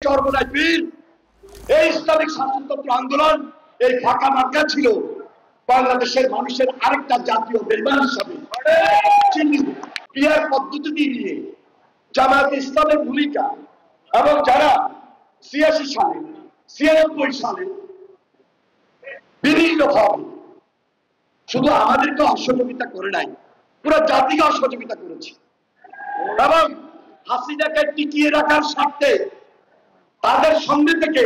চরমোনাই পীর, এই ইসলামিক শাসনতন্ত্র আন্দোলন, এই ফাঁকা মার্কা ছিল বাংলাদেশের মানুষের আরেকটা জাতীয় বেইমান হিসাবে চিহ্নিত। পিয়ার পদ্ধতি নিয়ে জামায়াতে ইসলামের ভূমিকা এবং যারা ৮৬ সালে ৯৬ সালে বিভিন্নভাবে শুধু আমাদেরকে অসহযোগিতা করে নাই, পুরো জাতিকে অসহযোগিতা করেছে এবং হাসিনাকে টিকিয়ে রাখার স্বার্থে তাদের সঙ্গে থেকে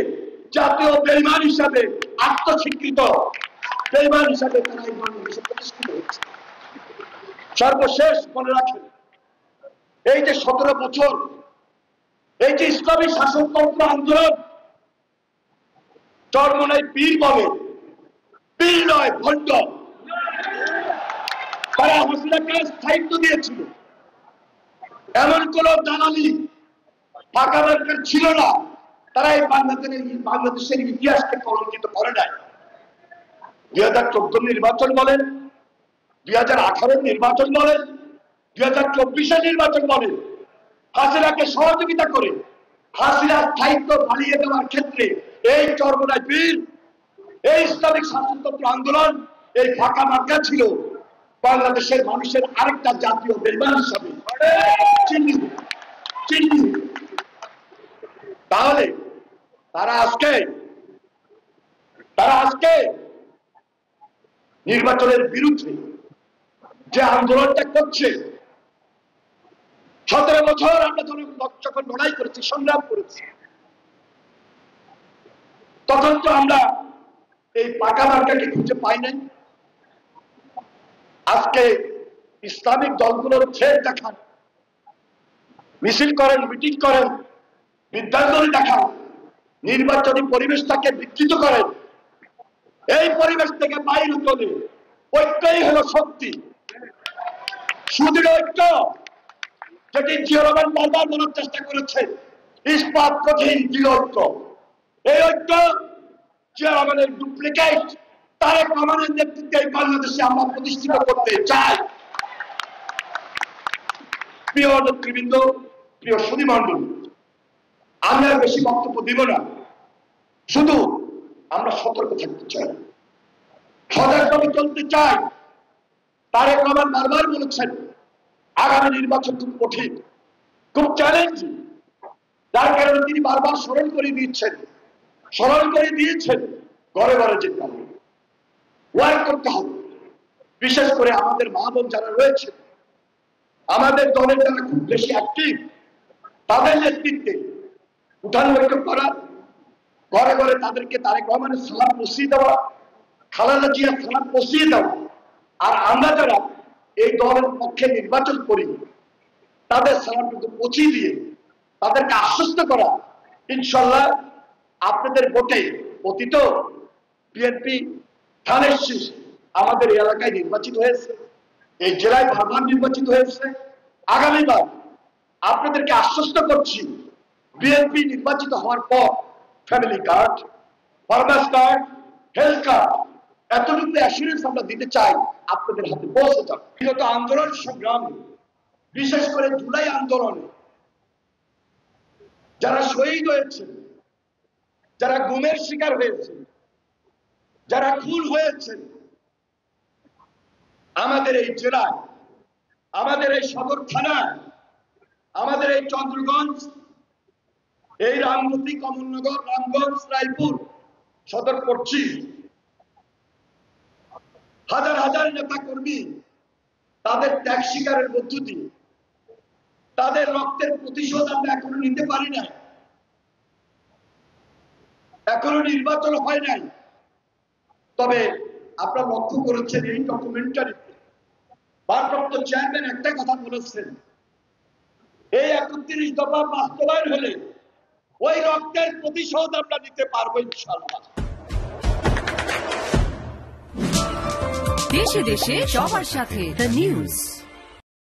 জাতীয় বেইমান হিসাবে আত্মস্বীকৃত বেইমান হিসাবে তারা এই বাংলাদেশে প্রতিষ্ঠিত হয়েছে। সর্বশেষ মনে রাখেন, এই যে ১৭ বছর এই যে ইসলামী শাসনতন্ত্র আন্দোলন, চরমোনাই পীর বলে, পীর নয় ভণ্ড, তারা হাসিনাকে স্থায়িত্ব দিয়েছিল। এমন কোন দালালি ফাঁকা মার্কার ছিল না, তারা এই বাংলাদেশের ইতিহাসকে কলঙ্কিত করে নাই। ২০১৪ নির্বাচন বলেন, ২০১৮ নির্বাচন বলেন, ২০২৪ নির্বাচন বলেন, হাসিনাকে সহযোগিতা করে হাসিনার স্থায়িত্ব বাড়িয়ে দেওয়ার ক্ষেত্রে এই চরমোনাই পীর, এই ইসলামিক শাসনতন্ত্র আন্দোলন, এই ফাঁকা মার্কা ছিল বাংলাদেশের মানুষের আরেকটা জাতীয় বেইমান হিসাবে চিহ্নিত। তাহলে তারা আজকে নির্বাচনের বিরুদ্ধে যে আন্দোলনটা করছে, ১৭ বছর আমরা যখন লড়াই করেছি, সংগ্রাম করেছি, তখন তো আমরা এই পাকা মার্কাকে খুঁজে পাই নাই। আজকে ইসলামিক দলগুলোর ছেদ দেখান, মিছিল করেন, মিটিং করেন, বিদ্যাঞ্জলি দেখান, নির্বাচনী পরিবেশটাকে বিকৃত করেন। এই পরিবেশ থেকে বাইরে চলে ঐক্যই হলো শক্তি, সুদৃঢ় ঐক্য, যেটি জিয়া রহমান বারবার বলার চেষ্টা করেছেন, ইস্পাত কঠিন দৃঢ় ঐক্য। এই ঐক্য জিয়া রহমানের ডুপ্লিকেট তারেক রহমানের নেতৃত্বে বাংলাদেশে আমরা প্রতিষ্ঠিত করতে চাই। প্রিয় নেতৃবৃন্দ, প্রিয় সুধী মণ্ডলী, আমরা বেশি বক্তব্য দিব না, শুধু আমরা সতর্ক থাকতে চাই, সজাগভাবে চলতে চাই। তারেক রহমান বারবার বলেছেন আগামী নির্বাচন খুব কঠিন, খুব চ্যালেঞ্জিং, যার কারণে তিনি বারবার স্মরণ করে দিয়েছেন ঘরে ঘরে যেতে হবে, ওয়ার্ক করতে হবে। বিশেষ করে আমাদের মা বোন যারা রয়েছে, আমাদের দলের যারা খুব বেশি অ্যাক্টিভ, তাদের নেতৃত্বে উঠান বৈঠক করা, ঘরে ঘরে তাদেরকে তারেক রহমানের সালাম পৌঁছিয়ে দেওয়া, খালেদা জিয়ার সালাম পৌঁছিয়ে দেওয়া। আর আমরা যারা এই দলের পক্ষে নির্বাচন করি, তাদের সালামটুকু পৌঁছিয়ে দিয়ে তাদেরকে আশ্বস্ত করা, ইনশাল্লাহ আপনাদের ভোটে অতীত বিএনপি ধানের শীষ আমাদের এলাকায় নির্বাচিত হয়েছে, এই জেলায় বারবার নির্বাচিত হয়েছে। আগামীবার আপনাদেরকে আশ্বস্ত করছি, বিএনপি নির্বাচিত হওয়ার পর family card, farmers card, health card, এতটুকু অ্যাসুরেন্স আমরা দিতে চাই, আপনাদের হাতে পৌঁছে যাবে। বিগত আন্দোলন সংগ্রামে, বিশেষ করে জুলাই আন্দোলনে যারা শহীদ হয়েছে, যারা গুমের শিকার হয়েছে, যারা খুন হয়েছে, আমাদের এই জেলায়, আমাদের এই সদর থানায়, আমাদের এই চন্দ্রগঞ্জ, এই রামগতি, কমলনগর, রামগঞ্জ, রায়পুর, সদর পশ্চিম, হাজার হাজার নেতা কর্মী তাদের ত্যাগ শিকারের মধ্য দিয়ে তাদের রক্তের প্রতিশোধ আমরা এখনো নিতে পারি না, এখনো নির্বাচন হয় নাই। তবে আপনারা লক্ষ্য করেছেন এই ডকুমেন্টারিতে ভারপ্রাপ্ত চেয়ারম্যান একটা কথা বলেছেন, এই ৩১ দফা বাস্তবায়ন হলে ওই রক্তের প্রতিশোধ আমরা নিতে পারবো ইনশাআল্লাহ। দেশে দেশে সবার সাথে দ্য নিউজ।